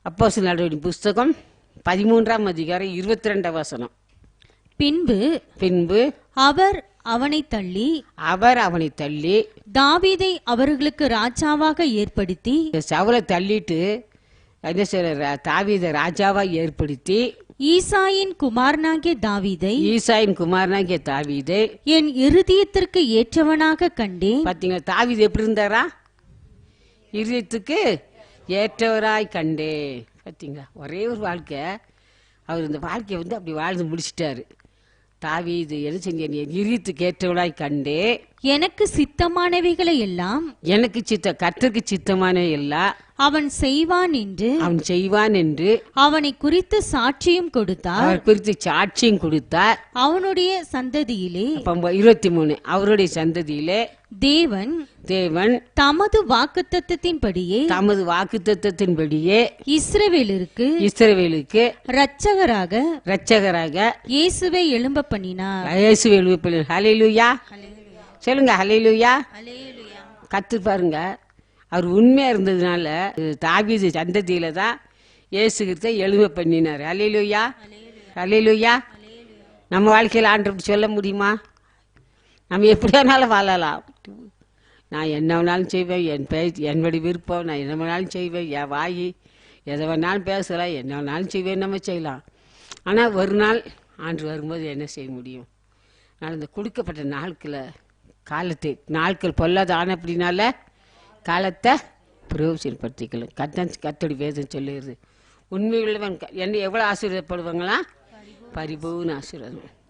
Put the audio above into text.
அப்போஸ்தலர் நடவடிக்கைகளின் புஸ்தகம் 13ஆம் அதிகாரம் 22ஆம் வசனம். பின்பு அவர் அவனை தள்ளி தாவீதை அவர்களுக்கு ராஜாவாக ஏற்படுத்தி சவுலை தள்ளிட்டு என்ன சொல்ற, தாவீதை ராஜாவா ஏற்படுத்தி ஈசாயின் குமாரனாகிய தாவீதை என் இருதயத்திற்கு ஏற்றவனாக கண்டேன். பாத்தீங்களா, தாவீது எப்படி இருந்தாரா? இருதயத்துக்கு ஏற்றவராய் கண்டே. பார்த்தீங்களா, ஒரே ஒரு வாழ்க்கை, அவர் இந்த வாழ்க்கையை அப்படி வாழ்ந்து முடிச்சிட்டாரு. தாவீது என்ன செஞ்ச, இருதயத்துக்கு ஏற்றவராய் கண்டே, எனக்கு சித்தமானவைகளை எல்லாம் கர்த்தருக்கு சித்தமானவை எல்லாம் அவன் செய்வான் என்று அவனை குறித்து சாட்சியும் கொடுத்தார். அவனுடைய சந்ததியிலே 23 அவருடைய சந்ததியிலே தேவன் தமது வாக்குத்தத்தத்தின்படியே இஸ்ரவேலுக்கு இரட்சகராக இயேசுவை எழும்ப பண்ணினார். ஹல்லேலூயா சொல்லுங்க, ஹல்லேலூயா. கத்து பாருங்க, அவர் உண்மையா இருந்ததுனால தாவீது சந்ததியில தான் இயேசு கிறிஸ்துவை எழும்ப பண்ணினார். ஹல்லேலூயா ஹல்லேலூயா. நம்ம வாழ்க்கையில் ஆண்டவர் சொல்ல முடியுமா? நம்ம எப்படி வேணாலும் வாழலாம். நான் என்ன வேணாலும் செய்வேன், என்னுடைய விருப்பம், நான் என்ன வேணாலும் செய்வேன், என் வாய் எதை வேணாலும் பேசலாம், என்ன வேணாலும் செய்வேன், நம்ம செய்யலாம். ஆனால் ஒரு நாள் ஆண்டு வரும்போது என்ன செய்ய முடியும்? நான் இந்த கொடுக்கப்பட்ட நாட்கள் பொல்லாத ஆன அப்படின்னால காலத்தை பிரயோஜனப்படுத்திக்கலாம். கத்தோடி வேதம் சொல்லுகிறது, உண்மை உள்ளவன் என்ன எவ்வளோ ஆசீர்வாதப்படுவாங்களா? பரிபூர்ண ஆசீர்வாதம்.